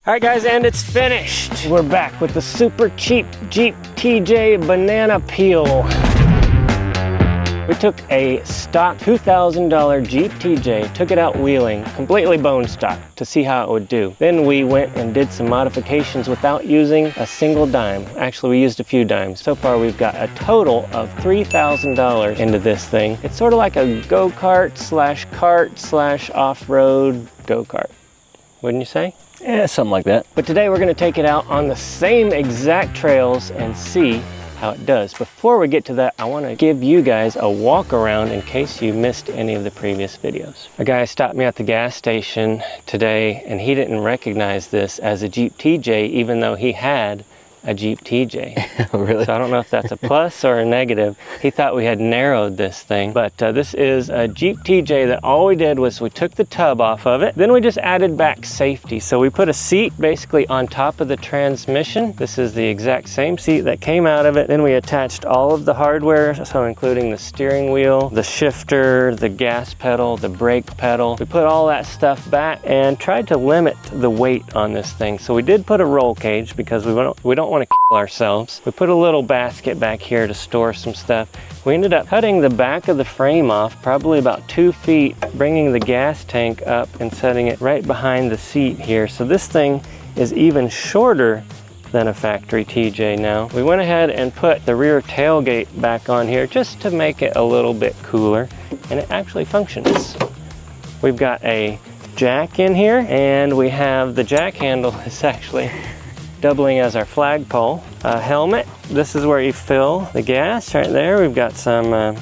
All right guys, and it's finished. We're back with the super cheap Jeep TJ banana peel. We took a stock $2,000 Jeep TJ, took it out wheeling, completely bone stock, to see how it would do. Then we went and did some modifications without using a single dime. Actually, we used a few dimes. So far, we've got a total of $3,000 into this thing. It's sort of like a go-kart slash kart slash off-road go-kart, wouldn't you say? Yeah, something like that. But today we're gonna take it out on the same exact trails and see how it does. Before we get to that, I want to give you guys a walk around in case you missed any of the previous videos. A guy stopped me at the gas station today and he didn't recognize this as a Jeep TJ even though he had a Jeep TJ. Really? So I don't know if that's a plus or a negative. He thought we had narrowed this thing, but this is a Jeep TJ that all we did was we took the tub off of it, then we just added back safety. So we put a seat basically on top of the transmission. This is the exact same seat that came out of it. Then we attached all of the hardware, so including the steering wheel, the shifter, the gas pedal, the brake pedal. We put all that stuff back and tried to limit the weight on this thing. So we did put a roll cage because we don't want to kill ourselves. We put a little basket back here to store some stuff. We ended up cutting the back of the frame off, probably about 2 feet, bringing the gas tank up and setting it right behind the seat here. So this thing is even shorter than a factory TJ now. We went ahead and put the rear tailgate back on here just to make it a little bit cooler, and it actually functions. We've got a jack in here, and we have the jack handle is actually doubling as our flagpole. Helmet, this is where you fill the gas right there. We've got some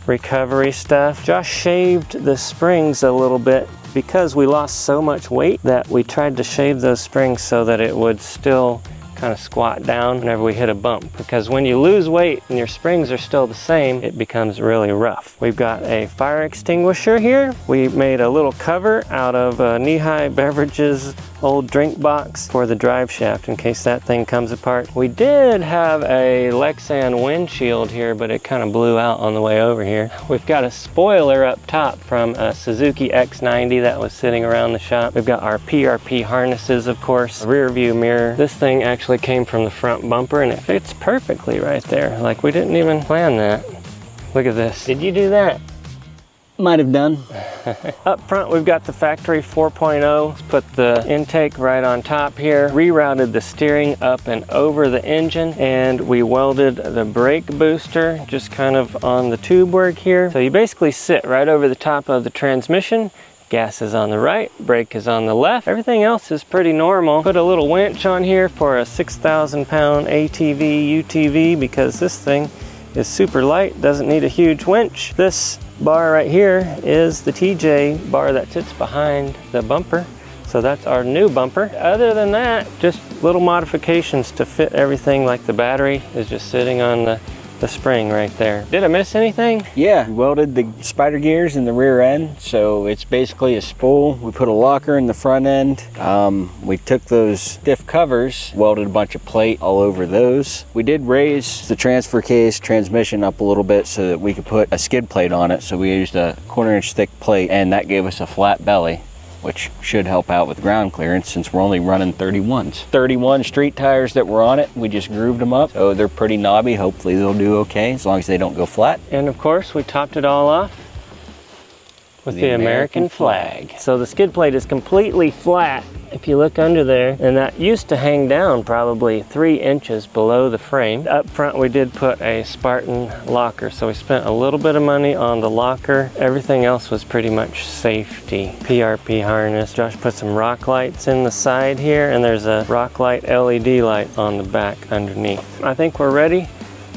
recovery stuff. Josh shaved the springs a little bit because we lost so much weight that we tried to shave those springs so that it would still kind of squat down whenever we hit a bump, because when you lose weight and your springs are still the same, it becomes really rough. We've got a fire extinguisher here. We made a little cover out of Knee-High Beverages old drink box for the drive shaft in case that thing comes apart. We did have a Lexan windshield here, but it kind of blew out on the way over here. We've got a spoiler up top from a Suzuki X90 that was sitting around the shop. We've got our PRP harnesses, of course, a rear view mirror. This thing actually came from the front bumper and it fits perfectly right there. Like, we didn't even plan that. Look at this. Did you do that? Might have done. Up front, we've got the factory 4.0. Let's put the intake right on top here. Rerouted the steering up and over the engine, and we welded the brake booster just kind of on the tube work here. So you basically sit right over the top of the transmission. Gas is on the right, brake is on the left. Everything else is pretty normal. Put a little winch on here for a 6,000 pound ATV, UTV, because this thing is super light, doesn't need a huge winch. This bar right here is the TJ bar that sits behind the bumper. So that's our new bumper. Other than that, just little modifications to fit everything, like the battery is just sitting on the spring right there. Did I miss anything? Yeah, we welded the spider gears in the rear end, so it's basically a spool. We put a locker in the front end. We took those stiff covers, welded a bunch of plate all over those. We did raise the transfer case transmission up a little bit so that we could put a skid plate on it. So we used a 1/4 inch thick plate, and that gave us a flat belly, which should help out with ground clearance since we're only running 31s. 31 street tires that were on it, we just grooved them up. So they're pretty knobby. Hopefully they'll do okay as long as they don't go flat. And of course, we topped it all off with the American flag. So the skid plate is completely flat if you look under there, and that used to hang down probably 3 inches below the frame. Up front, we did put a Spartan locker, so we spent a little bit of money on the locker. Everything else was pretty much safety. PRP harness. Josh put some rock lights in the side here, and there's a rock light LED light on the back underneath. I think we're ready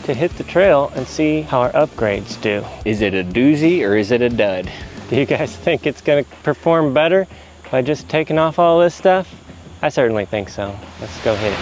to hit the trail and see how our upgrades do. Is it a doozy or is it a dud? Do you guys think it's gonna perform better by just taking off all this stuff? I certainly think so. Let's go hit it.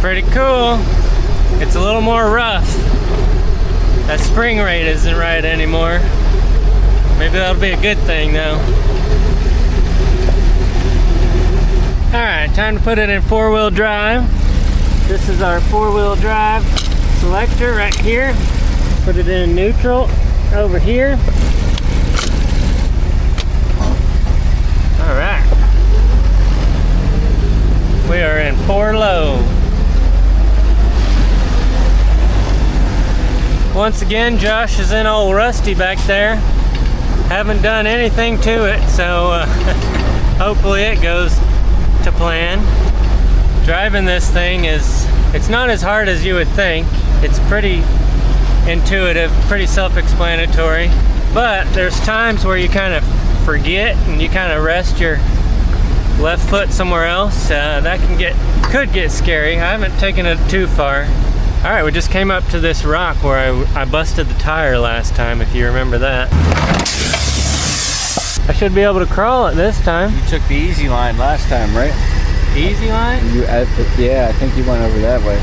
pretty cool. It's a little more rough. That spring rate isn't right anymore. Maybe that'll be a good thing though. Alright, time to put it in 4-wheel drive. This is our 4-wheel drive selector right here. Put it in neutral over here. Alright. We are in 4 low. Once again, Josh is in old Rusty back there. Haven't done anything to it, so hopefully it goes to plan. Driving this thing it's not as hard as you would think. It's pretty intuitive, pretty self-explanatory, but there's times where you kind of forget and you kind of rest your left foot somewhere else. That could get scary. I haven't taken it too far. All right, we just came up to this rock where I busted the tire last time, if you remember that. I should be able to crawl it this time. You took the easy line last time, right? Easy line? Yeah, I think you went over that way.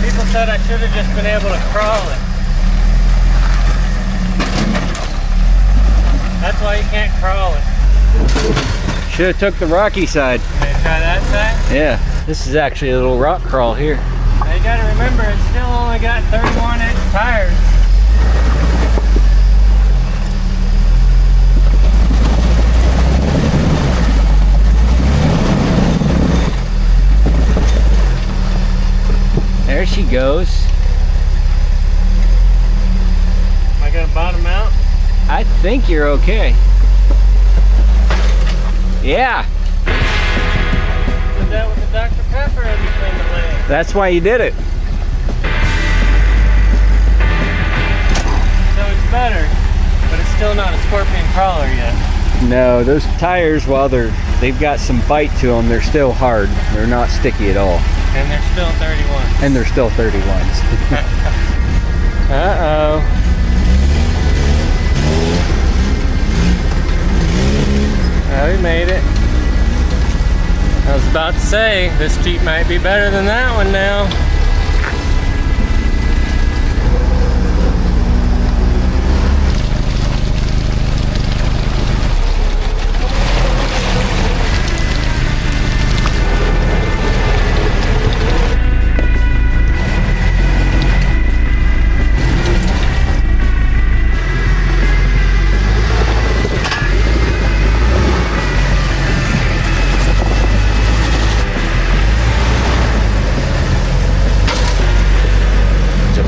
People said I should have just been able to crawl it. That's why you can't crawl it. Should have took the rocky side. Can I try that side? Yeah, this is actually a little rock crawl here. Now you gotta remember, it's still only got 31-inch tires. There she goes. Am I gonna bottom out? I think you're okay. Yeah. Put that with the Dr. Pepper in between the legs. That's why you did it. So it's better, but it's still not a scorpion crawler yet. No, those tires, while they've got some bite to them, they're still hard. They're not sticky at all. And they're still 31. And they're still 31s. Uh-oh. Oh, we made it. I was about to say, this Jeep might be better than that one now.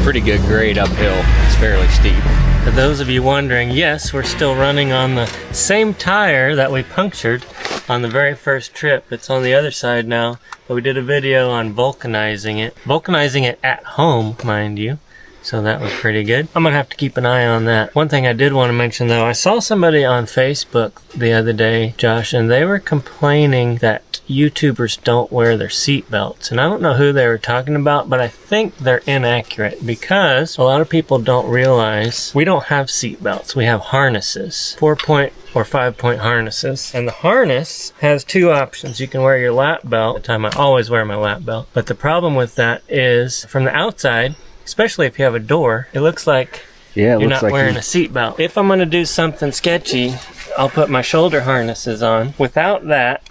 Pretty good grade uphill. It's fairly steep. For those of you wondering, yes, we're still running on the same tire that we punctured on the very first trip. It's on the other side now, but we did a video on vulcanizing it. Vulcanizing it at home, mind you. So that was pretty good. I'm gonna have to keep an eye on that. One thing I did want to mention though, I saw somebody on Facebook the other day, Josh, and they were complaining that YouTubers don't wear their seat belts. And I don't know who they were talking about, but I think they're inaccurate because a lot of people don't realize we don't have seat belts. We have harnesses, 4-point or 5-point harnesses. And the harness has 2 options. You can wear your lap belt. At the time I always wear my lap belt. But the problem with that is from the outside, especially if you have a door, it looks like you're not wearing a seatbelt. If I'm gonna do something sketchy, I'll put my shoulder harnesses on. Without that,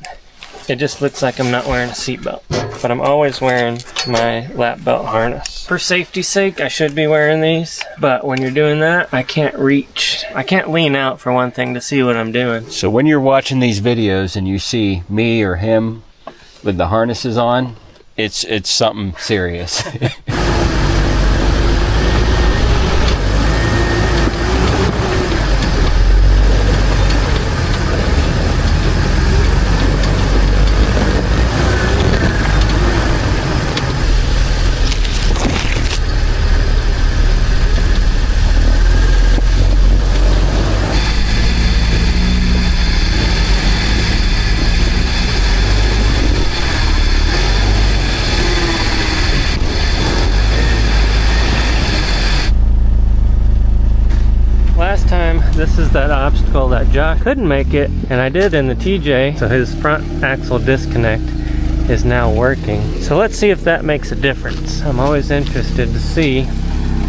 it just looks like I'm not wearing a seatbelt. But I'm always wearing my lap belt harness. For safety's sake, I should be wearing these, but when you're doing that, I can't reach. I can't lean out for one thing to see what I'm doing. So when you're watching these videos and you see me or him with the harnesses on, it's something serious. This is that obstacle that Josh couldn't make it, and I did in the TJ. So his front axle disconnect is now working. So let's see if that makes a difference. I'm always interested to see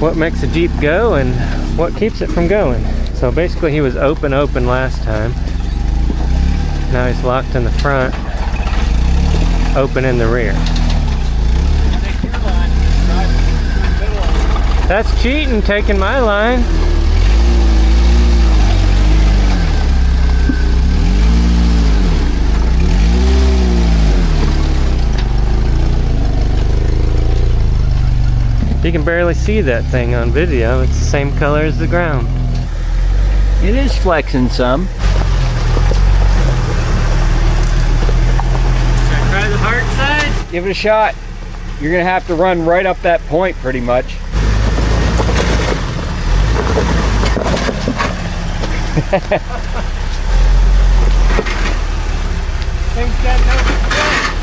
what makes a Jeep go and what keeps it from going. So basically he was open last time. Now he's locked in the front, open in the rear. That's cheating, taking my line. You can barely see that thing on video. It's the same color as the ground. It is flexing some. Should I try the hard side? Give it a shot. You're gonna have to run right up that point pretty much. Thing's got no defense.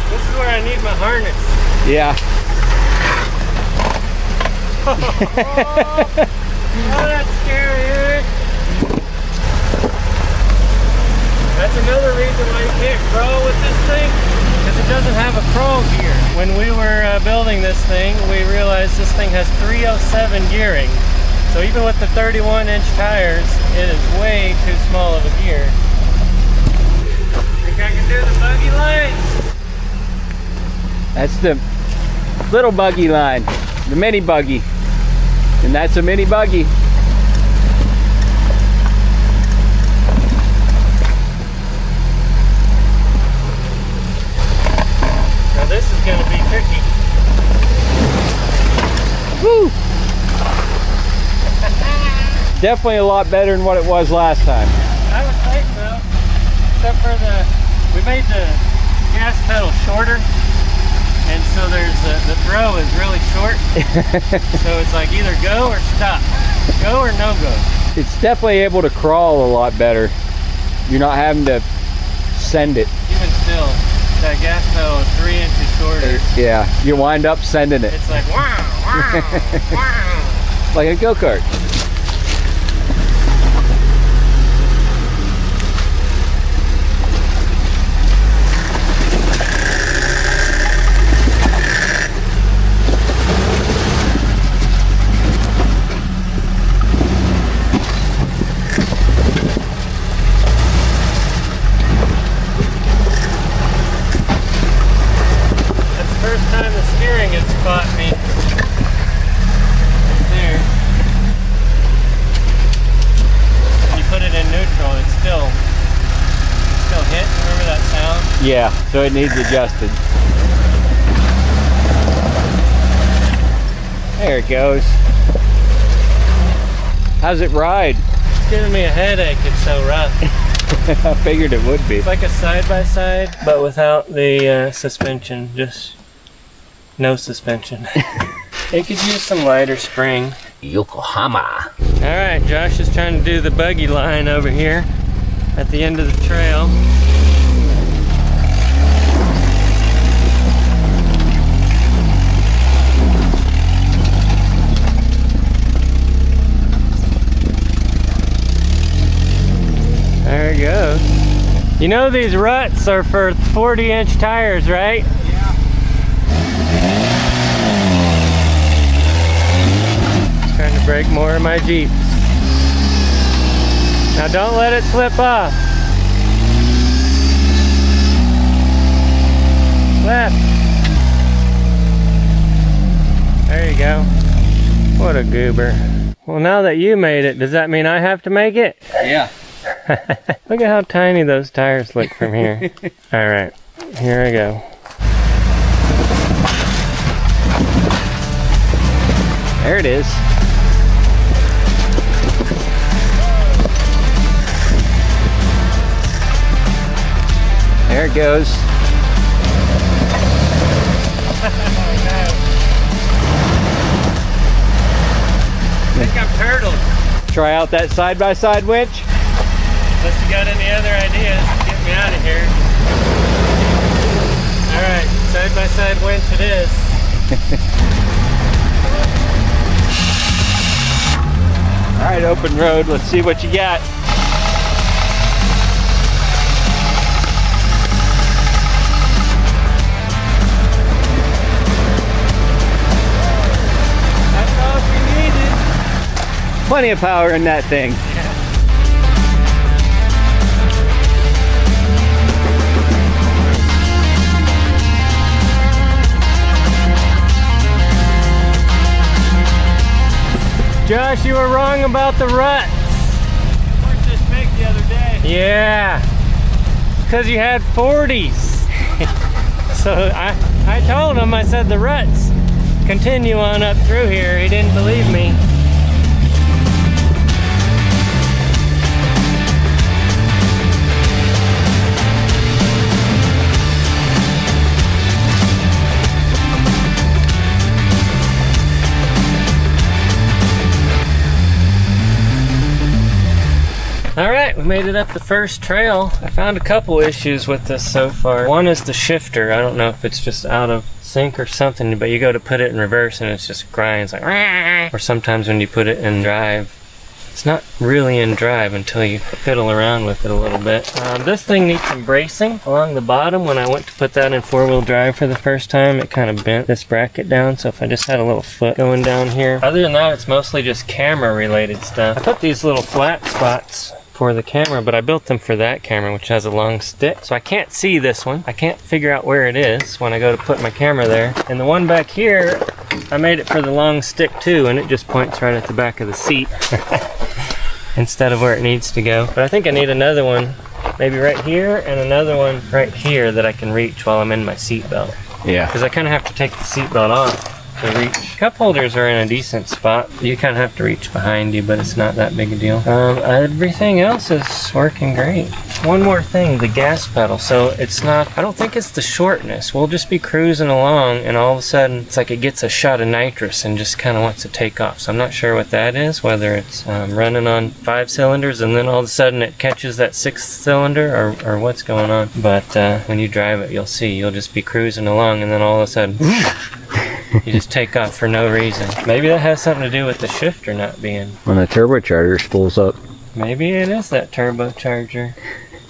This is where I need my harness. Yeah. Oh, that's scary. That's another reason why you can't crawl with this thing, because it doesn't have a crawl gear. When we were building this thing, we realized this thing has 307 gearing. So even with the 31-inch tires, it is way too small of a gear. Think I can do the buggy line? That's the little buggy line, the mini buggy. And that's a mini buggy. Now this is going to be tricky. Woo! Definitely a lot better than what it was last time. I would think so. Except for we made the gas pedal shorter. And so the throw is really short. So it's like either go or stop. Go or no go. It's definitely able to crawl a lot better. You're not having to send it. Even still, that gas pedal is 3 inches shorter. Yeah, you wind up sending it. It's like wow, wow, wow. Like a go-kart. Yeah, so it needs adjusted. There it goes. How's it ride? It's giving me a headache, it's so rough. I figured it would be. It's like a side-by-side, but without the suspension, just no suspension. It could use some lighter spring. Yokohama. Alright, Josh is trying to do the buggy line over here at the end of the trail. There it goes. You know these ruts are for 40-inch tires, right? Yeah. Trying to break more of my Jeeps. Now don't let it slip off. Left. There you go. What a goober. Well, now that you made it, does that mean I have to make it? Yeah. Look at how tiny those tires look from here. All right, here I go. There it is. There it goes. I think I'm turtled. Try out that side-by-side winch. Unless you got any other ideas, get me out of here. Alright, side-by-side winch it is. Alright, open road. Let's see what you got. That's all she needed. Plenty of power in that thing. Josh, you were wrong about the ruts. Weren't this big the other day? Yeah, because you had 40s. So I told him, I said the ruts continue on up through here. He didn't believe me. All right, we made it up the first trail. I found a couple issues with this so far. One is the shifter. I don't know if it's just out of sync or something, but you go to put it in reverse and it's just grinds like, rah! Or sometimes when you put it in drive, it's not really in drive until you fiddle around with it a little bit. This thing needs some bracing along the bottom. When I went to put that in four-wheel drive for the first time, it kind of bent this bracket down. So if I just had a little foot going down here. Other than that, it's mostly just camera related stuff. I put these little flat spots for the camera, but I built them for that camera, which has a long stick. So I can't see this one. I can't figure out where it is when I go to put my camera there. And the one back here, I made it for the long stick too, and it just points right at the back of the seat instead of where it needs to go. But I think I need another one, maybe right here, and another one right here that I can reach while I'm in my seat belt. Yeah. Because I kind of have to take the seat belt off to reach. Cup holders are in a decent spot. You kind of have to reach behind you, but it's not that big a deal. Everything else is working great. One more thing, the gas pedal. So it's not, I don't think it's the shortness. We'll just be cruising along and all of a sudden it's like it gets a shot of nitrous and just kind of wants to take off. So I'm not sure what that is, whether it's running on 5 cylinders and then all of a sudden it catches that 6th cylinder or what's going on. But when you drive it, you'll see. You'll just be cruising along and then all of a sudden you just take off for no reason. Maybe that has something to do with the shifter not being. When the turbocharger spools up. Maybe it is that turbocharger.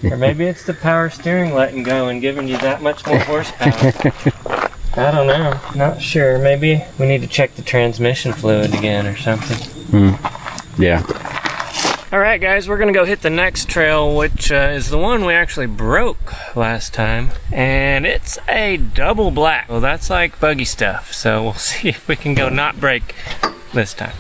Or maybe it's the power steering letting go and giving you that much more horsepower. I don't know. Not sure. Maybe we need to check the transmission fluid again or something. Yeah. Alright guys, we're gonna go hit the next trail, which is the one we actually broke last time. And it's a double black. Well, that's like buggy stuff. So we'll see if we can go not break this time.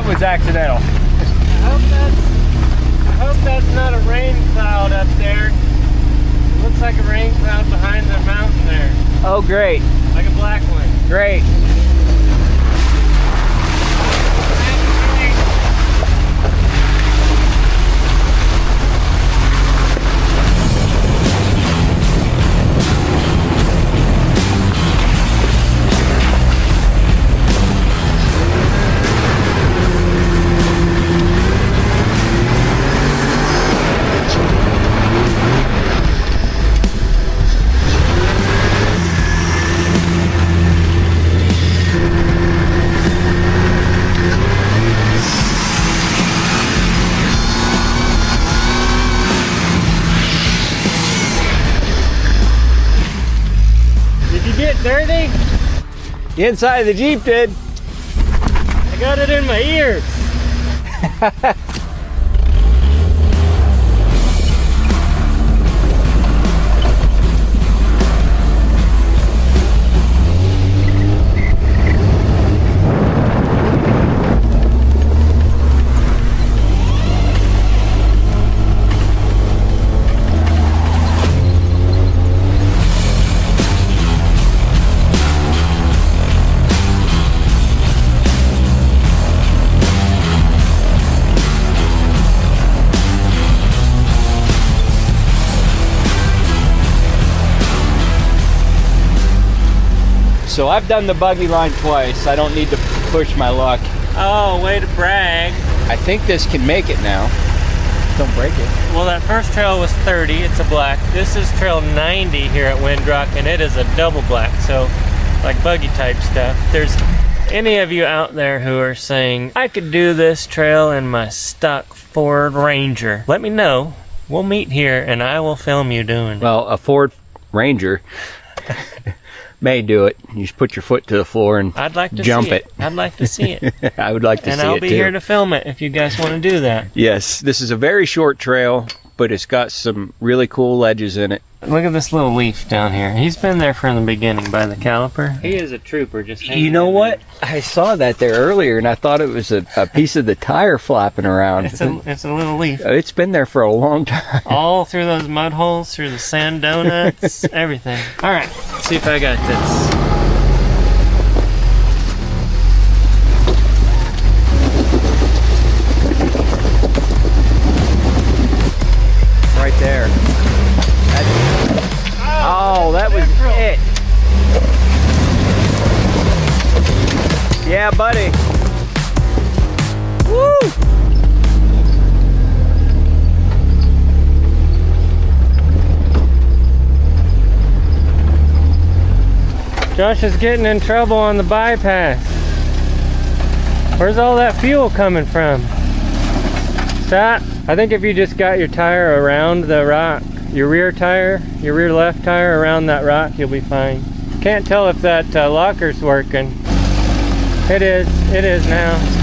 Was accidental. I hope that's not a rain cloud up there. It looks like a rain cloud behind the mountain there. Oh, great. Like a black one. Great. Dirty? The inside of the Jeep did. I got it in my ears. So I've done the buggy line twice. I don't need to push my luck. Oh, way to brag. I think this can make it now. Don't break it. Well, that first trail was 30, it's a black. This is trail 90 here at Windrock, and it is a double black, so like buggy type stuff. If there's any of you out there who are saying, I could do this trail in my stock Ford Ranger, let me know. We'll meet here and I will film you doing it. Well, a Ford Ranger may do it. You just put your foot to the floor and I'd like to jump see it. I'd like to see it. I would like to see it too. And I'll be here to film it if you guys want to do that. Yes, this is a very short trail, but it's got some really cool ledges in it. Look at this little leaf down here. He's been there from the beginning by the caliper. He is a trooper, just hanging You know in what? there. I saw that there earlier, and I thought it was a piece of the tire flapping around. It's a little leaf. It's been there for a long time. All through those mud holes, through the sand donuts, everything. All right, let's see if I got this. Right there. Oh, that was it. Yeah, buddy. Woo! Josh is getting in trouble on the bypass. Where's all that fuel coming from? Stop. I think if you just got your tire around the rock, your rear left tire around that rock, you'll be fine. Can't tell if that locker's working. It is now.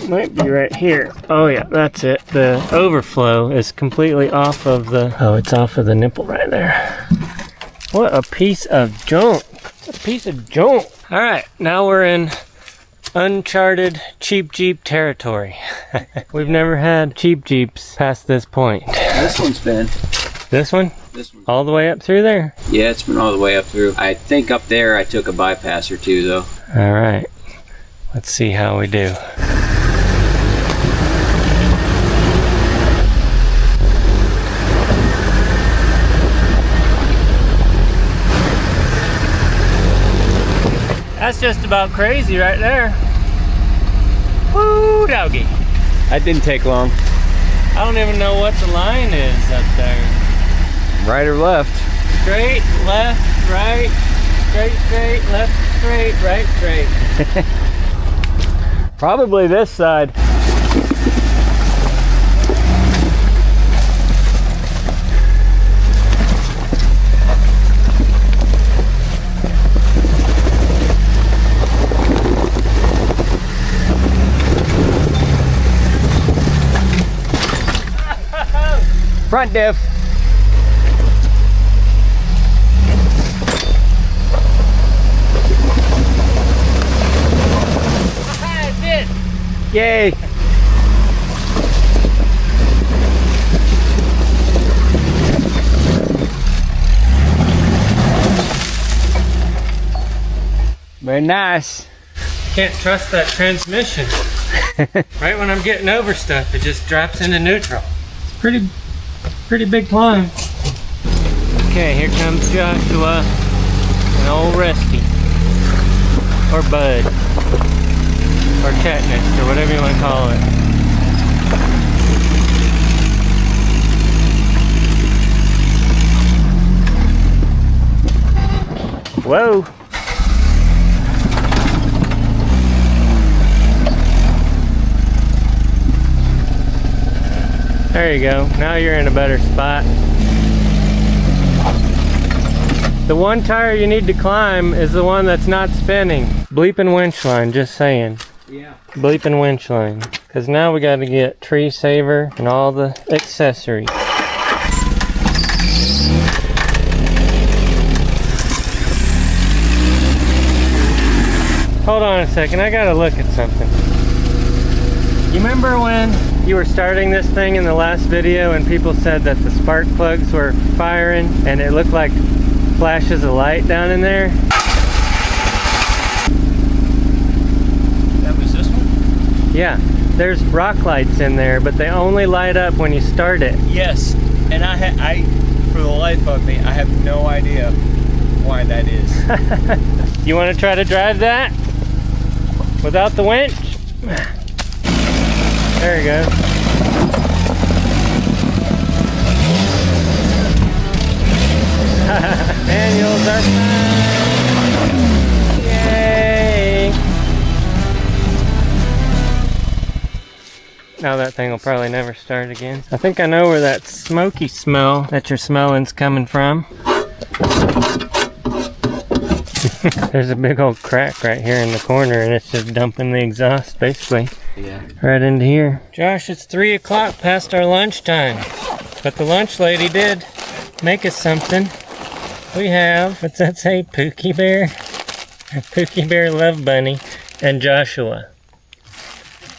Might be right here. Oh yeah, that's it. The overflow is completely off of the, it's off of the nipple right there. What a piece of junk. A piece of junk. All right, now we're in uncharted cheap Jeep territory. We've never had cheap Jeeps past this point. This one's been. This one? This one. All the way up through there? Yeah, it's been all the way up through. I think up there I took a bypass or two though. All right, let's see how we do. That's just about crazy right there. Woo, doggy. That didn't take long. I don't even know what the line is up there. Right or left? Straight, left, right, straight, left, straight, right, straight. Probably this side. Front diff. That's it. Yay. Very nice. Can't trust that transmission. Right when I'm getting over stuff, it just drops into neutral. It's pretty big climb. Okay, here comes Joshua and old Rusty, or Bud, or Tetanus, or whatever you want to call it. Whoa. There you go. Now you're in a better spot. The one tire you need to climb is the one that's not spinning. Bleepin' winch line, just saying. Yeah. Bleepin' winch line. Because now we got to get tree saver and all the accessories. Hold on a second, I gotta look at something. You remember when you were starting this thing in the last video and people said that the spark plugs were firing and it looked like flashes of light down in there? Yeah, there's rock lights in there, but they only light up when you start it. Yes, and I for the life of me, I have no idea why that is. You want to try to drive that without the winch? There you go. Manuals are fine. Yay! Now that thing will probably never start again. I think I know where that smoky smell that you're smelling's coming from. There's a big old crack right here in the corner, and it's just dumping the exhaust basically. Yeah. Right into here. Josh, it's 3 o'clock past our lunchtime, but the lunch lady did make us something. We have, what's that say, Pookie Bear? Pookie Bear Love Bunny and Joshua.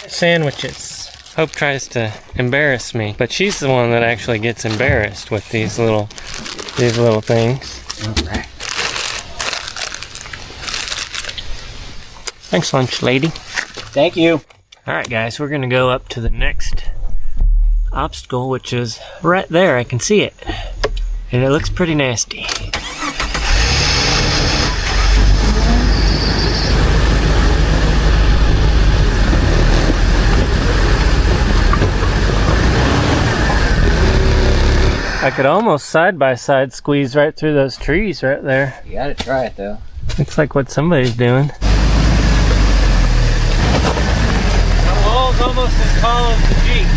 Sandwiches. Hope tries to embarrass me, but she's the one that actually gets embarrassed with these little things. All right. Thanks, lunch lady. Thank you. All right, guys, we're gonna go up to the next obstacle, which is right there. I can see it, and it looks pretty nasty. I could almost side-by-side squeeze right through those trees right there. You gotta try it though. Looks like what somebody's doing. The wall's almost as tall as the Jeep.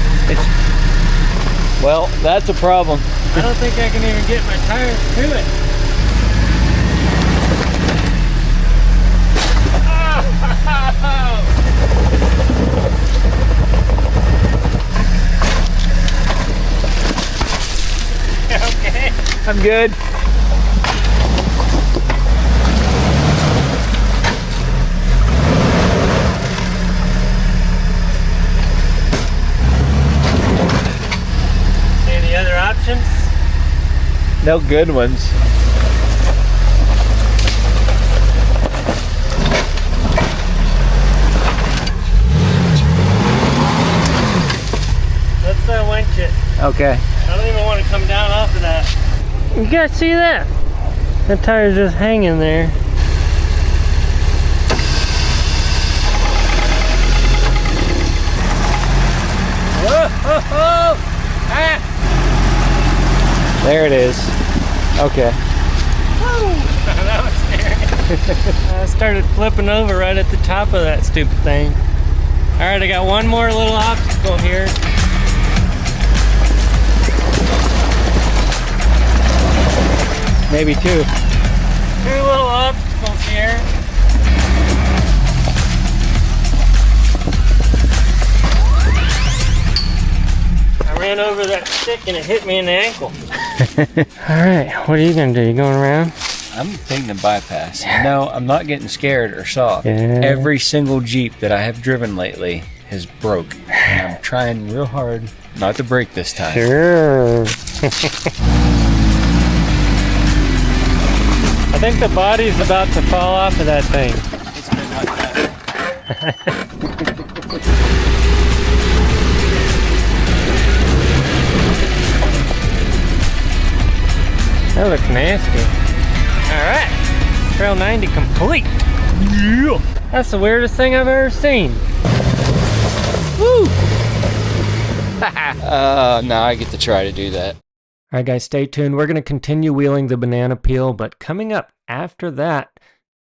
Well, that's a problem. I don't think I can even get my tires to it. Okay. I'm good. Any other options? No good ones. Let's winch it. Okay. I don't even want to come down off of that. You guys see that? That tire's just hanging there. Whoa! Ho, ho! Ah! There it is. Okay. That was scary. I started flipping over right at the top of that stupid thing. Alright, I got one more little obstacle here. Maybe two. Two little obstacles here. I ran over that stick and it hit me in the ankle. Alright, what are you gonna do? You going around? I'm taking the bypass. No, I'm not getting scared or soft. Yeah. Every single Jeep that I have driven lately has broke. And I'm trying real hard not to break this time. Sure. I think the body's about to fall off of that thing. It's been like that. That looks nasty. Alright, Trail 90 complete. Yeah. That's the weirdest thing I've ever seen. Woo! Now I get to try to do that. Alright guys, stay tuned. We're going to continue wheeling the banana peel, but coming up after that,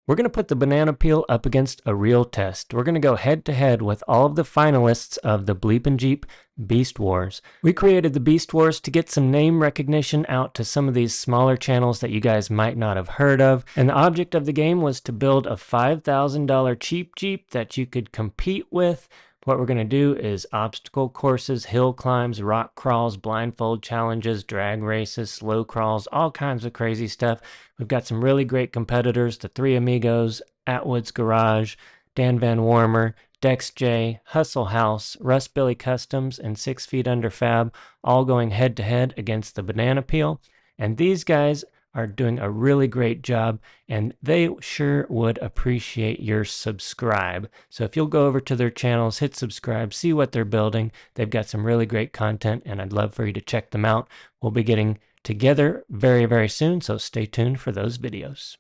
we're going to put the banana peel up against a real test. We're going to go head to head with all of the finalists of the BleepinJeep Beast Wars. We created the Beast Wars to get some name recognition out to some of these smaller channels that you guys might not have heard of. And the object of the game was to build a $5,000 cheap Jeep that you could compete with. What we're going to do is obstacle courses, hill climbs, rock crawls, blindfold challenges, drag races, slow crawls, all kinds of crazy stuff. We've got some really great competitors, the Three Amigos, Atwood's Garage, Dan Van Warmer, Dex J, Hustle House, Russ Billy Customs, and 6 Feet Under Fab, all going head to head against the banana peel. And these guys are doing a really great job, and they sure would appreciate your subscribe. So if you'll go over to their channels, hit subscribe, see what they're building. They've got some really great content, and I'd love for you to check them out. We'll be getting together very, very soon, so stay tuned for those videos.